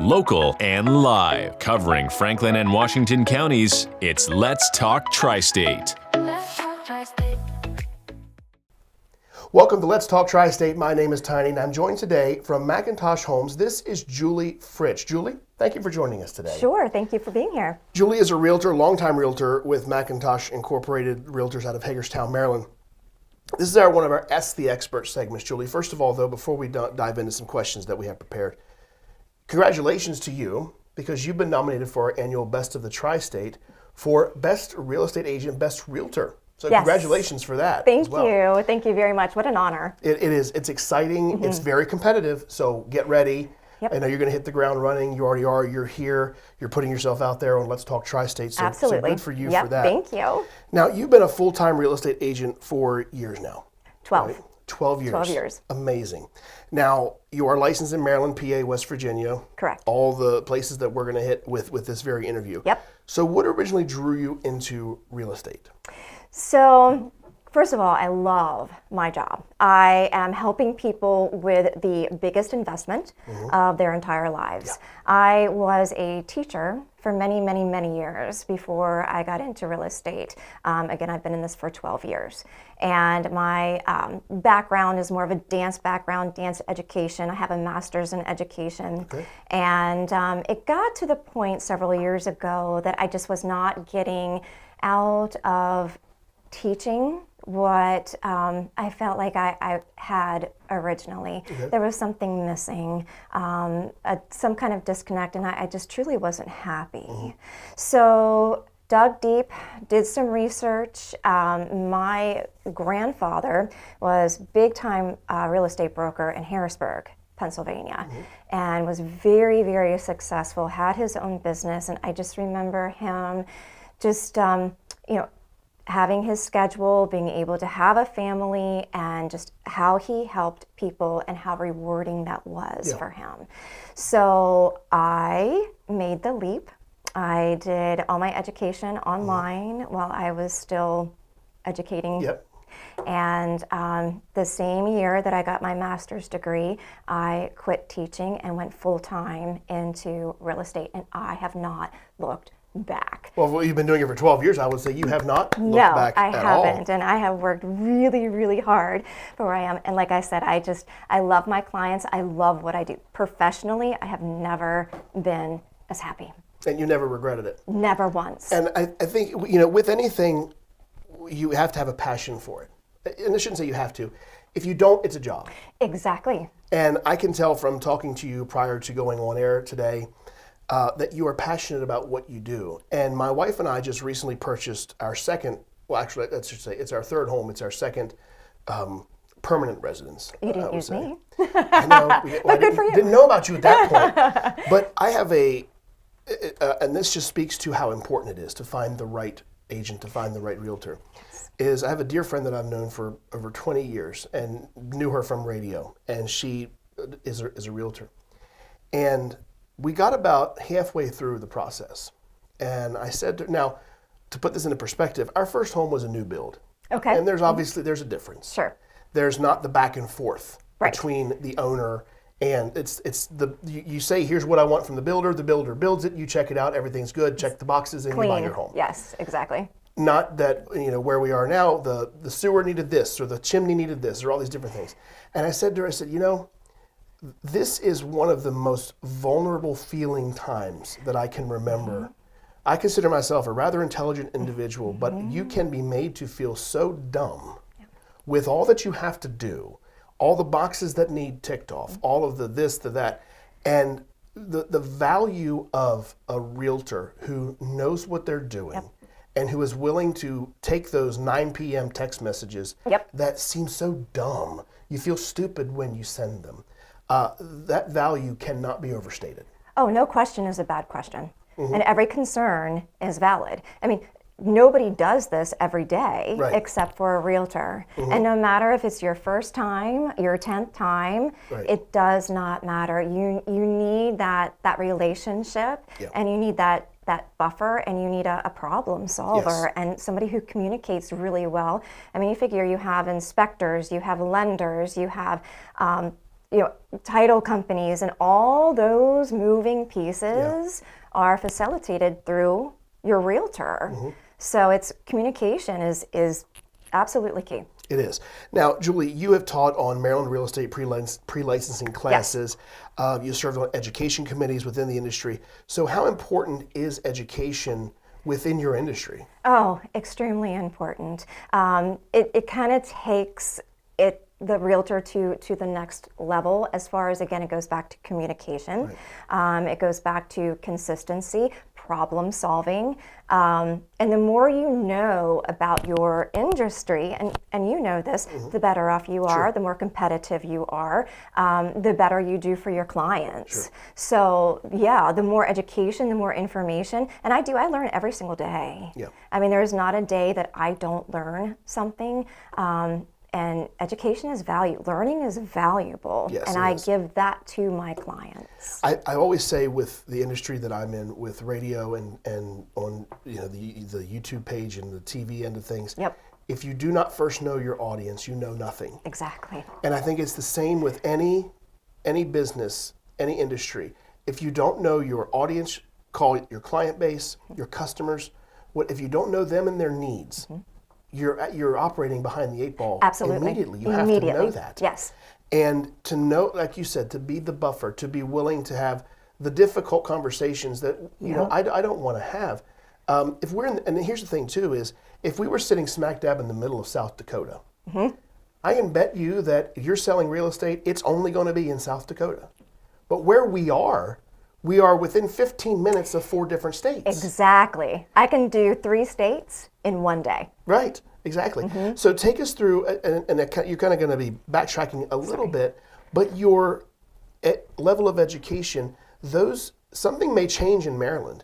Local and live. Covering Franklin and Washington counties, it's Let's Talk TriState. Welcome to Let's Talk TriState. My name is Tiny, and I'm joined today from Mackintosh Homes. This is Julie Fritsch. Julie, thank you for joining us today. Sure, thank you for being here. Julie is a realtor, longtime realtor with Mackintosh Incorporated Realtors out of Hagerstown, Maryland. This is one of our Ask the Expert segments, Julie. First of all, though, before we dive into some questions that we have prepared, congratulations to you, because you've been nominated for our annual Best of the Tri-State for Best Real Estate Agent, Best Realtor. So yes. Congratulations for that. Thank you. Thank you very much. What an honor. It is. It's exciting. Mm-hmm. It's very competitive. So get ready. Yep. I know you're going to hit the ground running. You already are. You're here. You're putting yourself out there on Let's Talk Tri-State. So, absolutely. So good for you yep. for that. Thank you. Now, you've been a full-time real estate agent for years now. 12. Right? 12 years. 12 years. Amazing. Now, you are licensed in Maryland, PA, West Virginia. Correct. All the places that we're going to hit with this very interview. Yep. So what originally drew you into real estate? So, first of all, I love my job. I am helping people with the biggest investment of their entire lives. Yeah. I was a teacher for many, many, many years before I got into real estate. Again, I've been in this for 12 years. And my background is more of a dance background, dance education. I have a master's in education. Okay. And it got to the point several years ago that I just was not getting out of teaching what I felt like I had originally. Okay. There was something missing, some kind of disconnect, and I just truly wasn't happy. Mm-hmm. So dug deep, did some research. My grandfather was big-time real estate broker in Harrisburg, Pennsylvania, and was very, very successful, had his own business, and I just remember him just, having his schedule, being able to have a family, and just how he helped people and how rewarding that was for him. So I made the leap. I did all my education online while I was still educating. Yep. And the same year that I got my master's degree, I quit teaching and went full-time into real estate, and I have not looked back. Well, you've been doing it for 12 years. I would say you have not looked back I at all. haven't, and I have worked really, really hard for where I am. And like I said, I love my clients. I love what I do. Professionally, I have never been as happy. And you never regretted it? Never once. And I think, with anything, you have to have a passion for it. And I shouldn't say you have to. If you don't, it's a job. Exactly. And I can tell from talking to you prior to going on air today that you are passionate about what you do. And my wife and I just recently purchased our second, well, actually, let's just say it's our third home. It's our second permanent residence. You didn't use me. I know. But good for you. Didn't know about you at that point. But I have and this just speaks to how important it is to find the right agent, to find the right realtor. I have a dear friend that I've known for over 20 years and knew her from radio, and she is a realtor. And we got about halfway through the process, and I said to her, now, to put this into perspective, our first home was a new build. Okay. And there's a difference. Sure. There's not the back and forth right. between the owner and you say, here's what I want from the builder builds it, you check it out, everything's good, check the boxes, and Clean. you buy your home. Yes, exactly. Not that, where we are now, the sewer needed this, or the chimney needed this, or all these different things. And I said to her, this is one of the most vulnerable feeling times that I can remember. Mm-hmm. I consider myself a rather intelligent individual, but you can be made to feel so dumb with all that you have to do, all the boxes that need ticked off, all of the this, the that, and the value of a realtor who knows what they're doing and who is willing to take those 9 p.m. text messages that seem so dumb. You feel stupid when you send them. That value cannot be overstated. Oh, no question is a bad question. Mm-hmm. And every concern is valid. I mean, nobody does this every day except for a realtor. Mm-hmm. And no matter if it's your first time, your 10th time, it does not matter. You need that relationship and you need that buffer, and you need a problem solver and somebody who communicates really well. I mean, you figure you have inspectors, you have lenders, you have title companies and all those moving pieces are facilitated through your realtor. So it's communication is absolutely key. It is. Now, Julie, you have taught on Maryland real estate pre-licensing classes. You served on education committees within the industry. So how important is education within your industry? Oh, extremely important. It kind of takes the realtor to the next level as far as, again, it goes back to communication. It goes back to consistency, problem solving. And the more you know about your industry, and you know this, the better off you are, the more competitive you are, the better you do for your clients. So yeah, the more education, the more information, and I learn every single day. I mean, there is not a day that I don't learn something. And education is learning is valuable, and I give that to my clients. I always say with the industry that I'm in, with radio and on the YouTube page and the TV end of things, if you do not first know your audience, you know nothing. Exactly. And I think it's the same with any business, any industry. If you don't know your audience, call it your client base, your customers, if you don't know them and their needs, you're operating behind the 8 ball. Absolutely. Immediately. You have to know that. Yes. And to know, like you said, to be the buffer, to be willing to have the difficult conversations that I don't want to have. If we're and here's the thing too is if we were sitting smack dab in the middle of South Dakota, I can bet you that if you're selling real estate, it's only going to be in South Dakota. But where we are within 15 minutes of 4 different states. Exactly. I can do 3 states in one day. Right, exactly. So take us through, and you're kind of going to be backtracking a little bit, but your level of education, something may change in Maryland.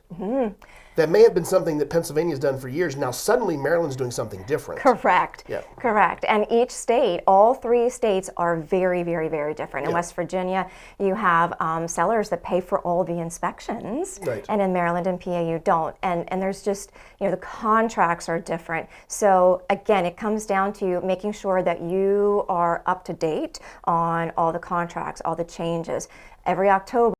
That may have been something that Pennsylvania's done for years. Now suddenly Maryland's doing something different. Correct. Correct. And each state, all 3 states are very, very, very different. In West Virginia, you have sellers that pay for all the inspections. And in Maryland and PA, you don't. And there's just, the contracts are different. So again, it comes down to making sure that you are up to date on all the contracts, all the changes. Every October,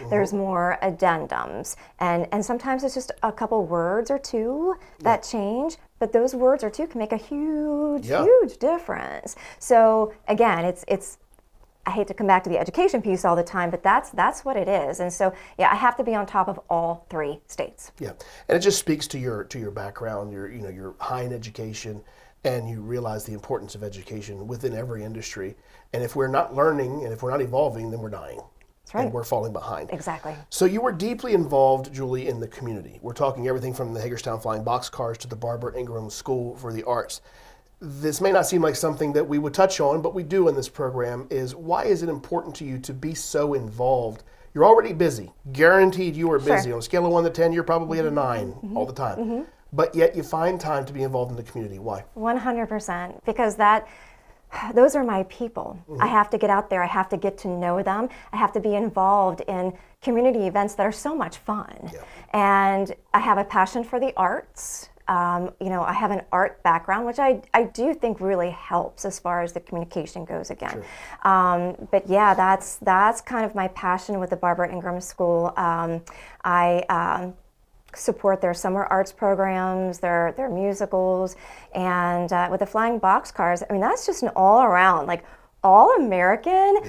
there's more addendums, and sometimes it's just a couple words or 2 that change, but those words or 2 can make a huge difference. So again, it's I hate to come back to the education piece all the time, but that's what it is. And so I have to be on top of all 3 states. And it just speaks to your background, you're high in education, and you realize the importance of education within every industry. And if we're not learning and if we're not evolving, then we're dying. That's right. And we're falling behind. Exactly. So you were deeply involved, Julie, in the community. We're talking everything from the Hagerstown Flying Boxcars to the Barbara Ingram School for the Arts. This may not seem like something that we would touch on, but we do in this program, is why is it important to you to be so involved? You're already busy. Guaranteed you are busy. On a scale of 1 to 10, you're probably at a 9 all the time. But yet you find time to be involved in the community. Why? 100%. Because those are my people. I have to get out there. I have to get to know them. I have to be involved in community events that are so much fun. And I have a passion for the arts. I have an art background, which I do think really helps as far as the communication goes again. But that's kind of my passion with the Barbara Ingram School. I support their summer arts programs, their musicals, and with the Flying Boxcars, I mean, that's just an all-around, all-American,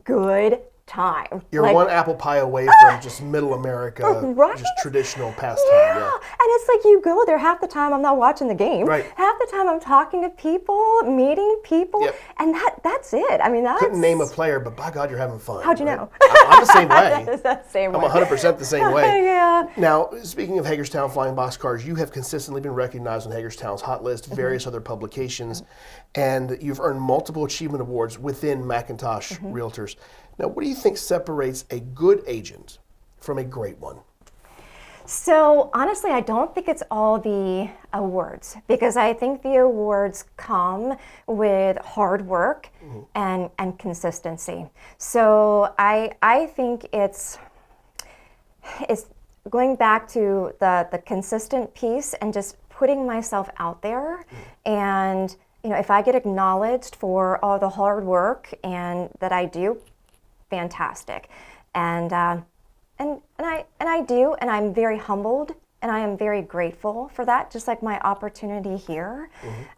good time. You're one apple pie away from just middle America, just traditional pastime. And it's like you go there, half the time I'm not watching the game. Half the time I'm talking to people, meeting people, and that's it. I mean, couldn't name a player, but by God, you're having fun. How'd you know? I'm the same way. I'm 100% the same way. Now, speaking of Hagerstown Flying Boxcars, you have consistently been recognized on Hagerstown's Hot List, various other publications, and you've earned multiple achievement awards within Mackintosh Realtors. Now, what do you think separates a good agent from a great one? So honestly, I don't think it's all the awards, because I think the awards come with hard work and consistency. So I think it's going back to the consistent piece and just putting myself out there and if I get acknowledged for all the hard work and that I do, fantastic. And I do, and I'm very humbled, and I am very grateful for that, just like my opportunity here.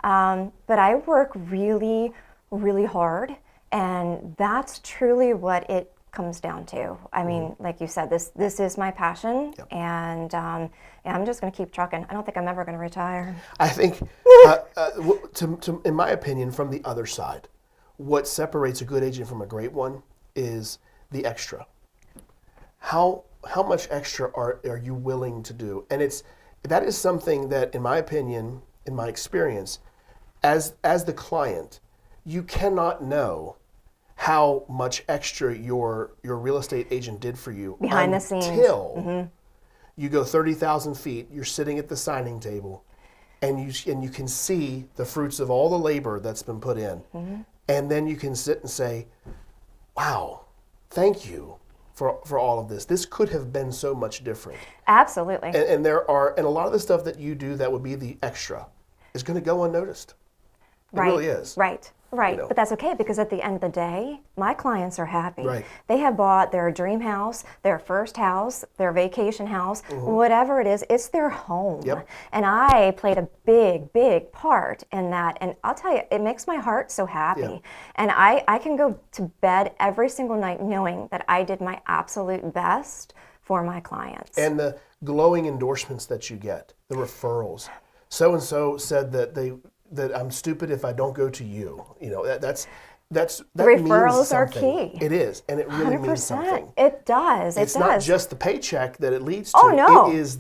But I work really, really hard, and that's truly what it comes down to. I mean, like you said, this is my passion, and I'm just going to keep trucking. I don't think I'm ever going to retire. I think, in my opinion, from the other side, what separates a good agent from a great one is the extra. How much extra are you willing to do? And that is something that, in my opinion, in my experience, as the client, you cannot know how much extra your real estate agent did for you behind the scenes until you go 30,000 feet. You're sitting at the signing table, and you can see the fruits of all the labor that's been put in, and then you can sit and say, "Wow, thank you for all of this. This could have been so much different." Absolutely. And a lot of the stuff that you do that would be the extra is going to go unnoticed. It really is. Right. But that's okay, because at the end of the day, my clients are happy. Right. They have bought their dream house, their first house, their vacation house, whatever it is, it's their home. Yep. And I played a big, big part in that. And I'll tell you, it makes my heart so happy. Yeah. And I can go to bed every single night knowing that I did my absolute best for my clients. And the glowing endorsements that you get, the referrals. So-and-so said that I'm stupid if I don't go to you. That referrals means are something. key. It is, and it really 100%. means something. It does. It's not just the paycheck that it leads to. Oh, no. It is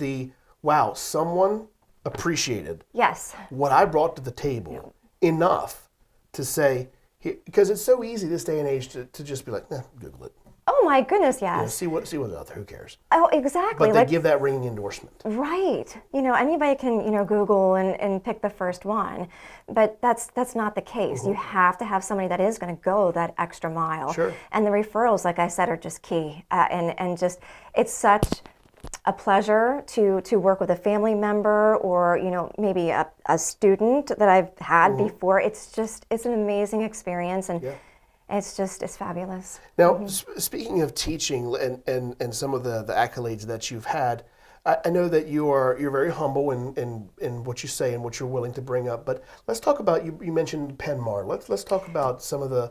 wow, someone appreciated Yes. what I brought to the table enough to say, because it's so easy this day and age to just be like, Google it. Oh my goodness, yes. See what's out there. Who cares? Oh, exactly. But they give that ringing endorsement. Right. Anybody can, Google and pick the first one, but that's not the case. You have to have somebody that is going to go that extra mile. Sure. And the referrals, like I said, are just key. And just, it's such a pleasure to work with a family member or, maybe a student that I've had before. It's an amazing experience. And it's fabulous. Now, speaking of teaching and some of the accolades that you've had, I know that you're very humble in what you say and what you're willing to bring up. But let's talk about you mentioned Penmar. Let's talk about some of the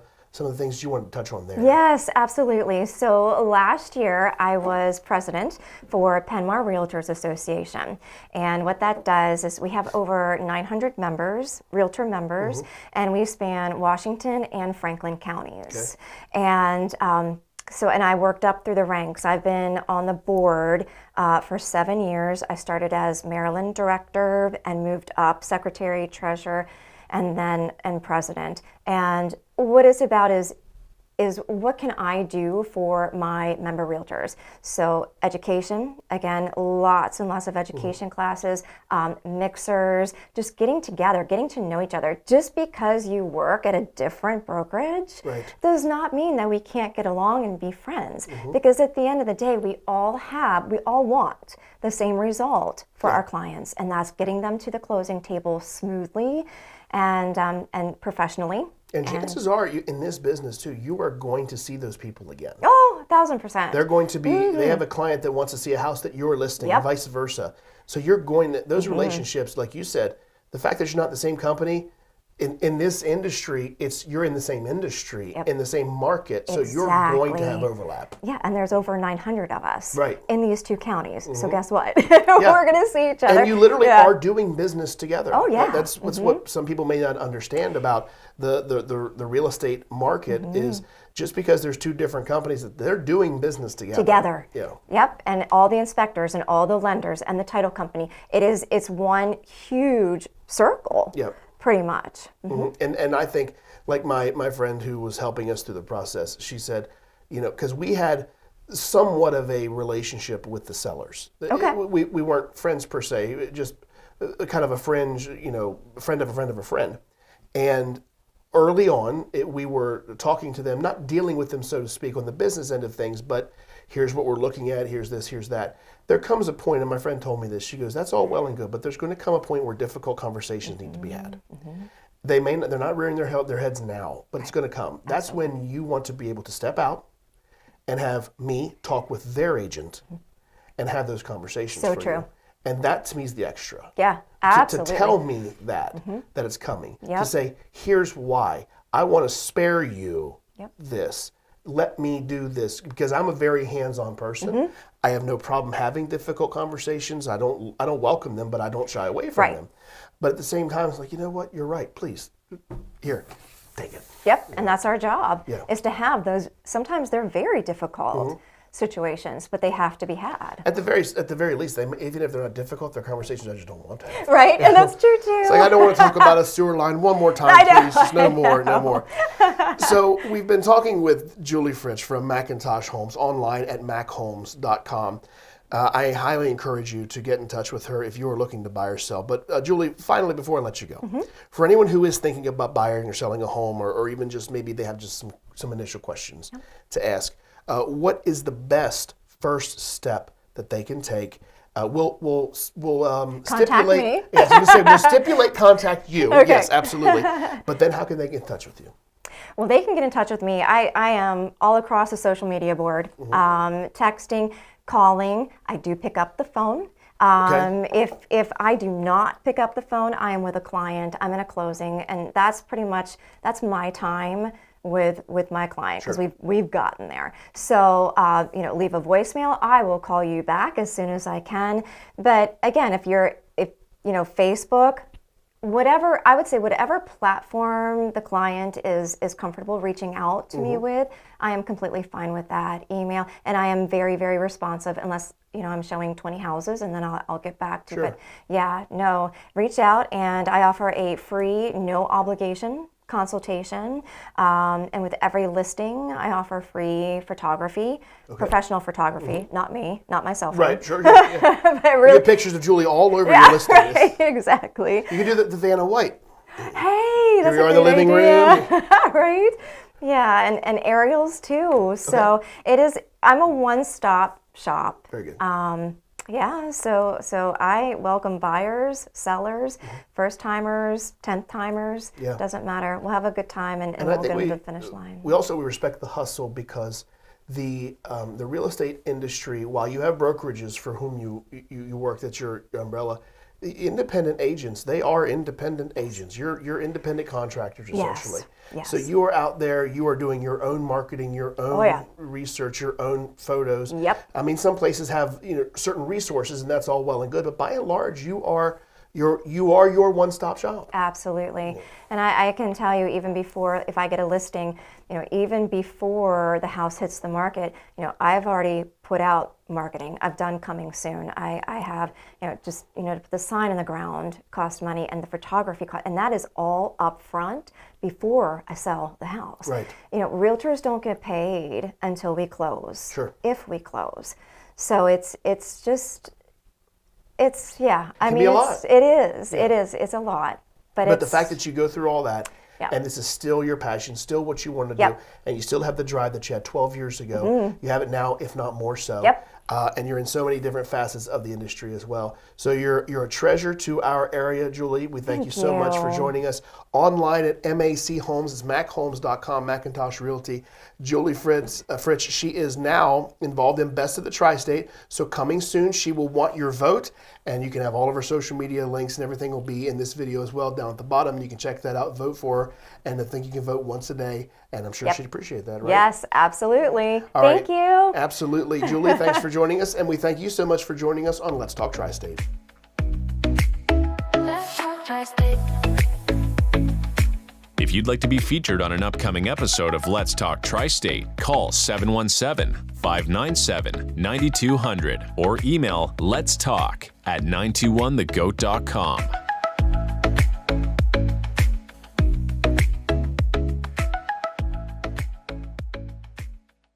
things you want to touch on there. Yes, absolutely. So last year I was president for Penmar Realtors Association. And what that does is we have over 900 members, realtor members, and we span Washington and Franklin counties. Okay. And and I worked up through the ranks. I've been on the board for 7 years. I started as Maryland director and moved up secretary, treasurer, and president. And what it's about is what can I do for my member realtors? So education, again, lots and lots of education classes, mixers, just getting together, getting to know each other. Just because you work at a different brokerage does not mean that we can't get along and be friends. Because at the end of the day, we all want the same result for our clients, and that's getting them to the closing table smoothly and professionally. And chances are, in this business too, you are going to see those people again. Oh, 1,000%. They're going to be. They have a client that wants to see a house that you're listing, and vice versa. So you're going to those relationships, like you said. The fact that you're not the same company in this industry, you're in the same industry, in the same market, so you're going to have overlap. Yeah, and there's over 900 of us in these two counties. So guess what? We're going to see each other. And you literally are doing business together. Oh, yeah. That's what some people may not understand about the real estate market is just because there's two different companies, that they're doing business together. Yeah. Yep, and all the inspectors and all the lenders and the title company, it's one huge circle. Yep. Pretty much. And I think, like my friend who was helping us through the process, she said, because we had somewhat of a relationship with the sellers. Okay. We weren't friends per se, just kind of a fringe, friend of a friend of a friend. And early on, we were talking to them, not dealing with them, so to speak, on the business end of things, but here's what we're looking at, here's this, here's that. There comes a point, and my friend told me this, she goes, that's all well and good, but there's going to come a point where difficult conversations need to be had. they're not rearing their heads now, but it's going to come. That's when you want to be able to step out and have me talk with their agent and have those conversations. So for true. You. And that to me is the extra. Yeah, absolutely. To tell me that it's coming. Yep. To say, here's why. I want to spare you Yep. this. Let me do this, because I'm a very hands-on person. I have no problem having difficult conversations. I don't welcome them, but I don't shy away from them. But at the same time, it's like, you know what? You're right. Please, here, take it. Yep, and that's our job, Yeah. is to have those. Sometimes they're very difficult situations, but they have to be had. At the very least, even if they're not difficult, they're conversations I just don't want to have. Right, and that's true too. It's like, I don't want to talk about a sewer line one more time, please. Just no more. So we've been talking with Julie Fritsch from Mackintosh Homes, online at machomes.com. I highly encourage you to get in touch with her if you are looking to buy or sell. But Julie, finally, before I let you go, for anyone who is thinking about buying or selling a home, or even just maybe they have just some initial questions to ask, what is the best first step that they can take? We'll stipulate. me. Yes, I was going to say, we'll stipulate contact you. Okay. Yes, absolutely. But then, how can they get in touch with you? Well, they can get in touch with me. I am all across the social media board, texting, calling. I do pick up the phone. If I do not pick up the phone, I am with a client. I'm in a closing, and that's my time with my client, because we've gotten there. So leave a voicemail. I will call you back as soon as I can. But again, if Facebook, whatever, I would say whatever platform the client is comfortable reaching out to me with, I am completely fine with that. Email, and I am very, very responsive, unless I'm showing 20 houses, and then I'll get back to it. But reach out, and I offer a free, no obligation consultation, and with every listing I offer free photography, professional photography, not me, not myself. Right, sure. Yeah. But really, you get pictures of Julie all over your listings. Right, exactly. You can do the Vanna White. Hey, that's Here we are a in the great living idea. room. Right? Yeah, and aerials too. So I'm a one-stop shop. Very good. So I welcome buyers, sellers, first-timers, 10th-timers. Yeah. Doesn't matter. We'll have a good time, and we'll get to the finish line. We respect the hustle, because the real estate industry, while you have brokerages for whom you work, that's your umbrella, the independent agents, they are independent agents. You're independent contractors, essentially. Yes. So you are out there, you are doing your own marketing, your own research, your own photos. Yep. I mean, some places have certain resources, and that's all well and good, but by and large, you are your one-stop shop. Absolutely. And I can tell you, even before, if I get a listing, even before the house hits the market, I've already put out marketing. I've done coming soon. I have, to put the sign in the ground costs money, and the photography cost, and that is all up front before I sell the house. Right. Realtors don't get paid until we close. Sure. If we close. So it's yeah. I mean, be a lot. it is. Yeah. It is. It's a lot. But the fact that you go through all that, and this is still your passion, still what you want to do, and you still have the drive that you had 12 years ago. You have it now, if not more so. Yep. And you're in so many different facets of the industry as well. So you're a treasure to our area, Julie. We thank you so much for joining us. Online at MAC Homes, it's machomes.com, Mackintosh Realty. Julie Fritsch, she is now involved in Best of the TriState. So coming soon, she will want your vote. And you can have all of her social media links, and everything will be in this video as well down at the bottom. You can check that out, vote for her. And I think you can vote once a day. And I'm sure she'd appreciate that, right? Yes, absolutely. Thank you. Absolutely. Julie, thanks for joining us. And we thank you so much for joining us on Let's Talk TriState. Let's talk TriState. If you'd like to be featured on an upcoming episode of Let's Talk TriState, call 717-597-9200 or email letstalk@921thegoat.com.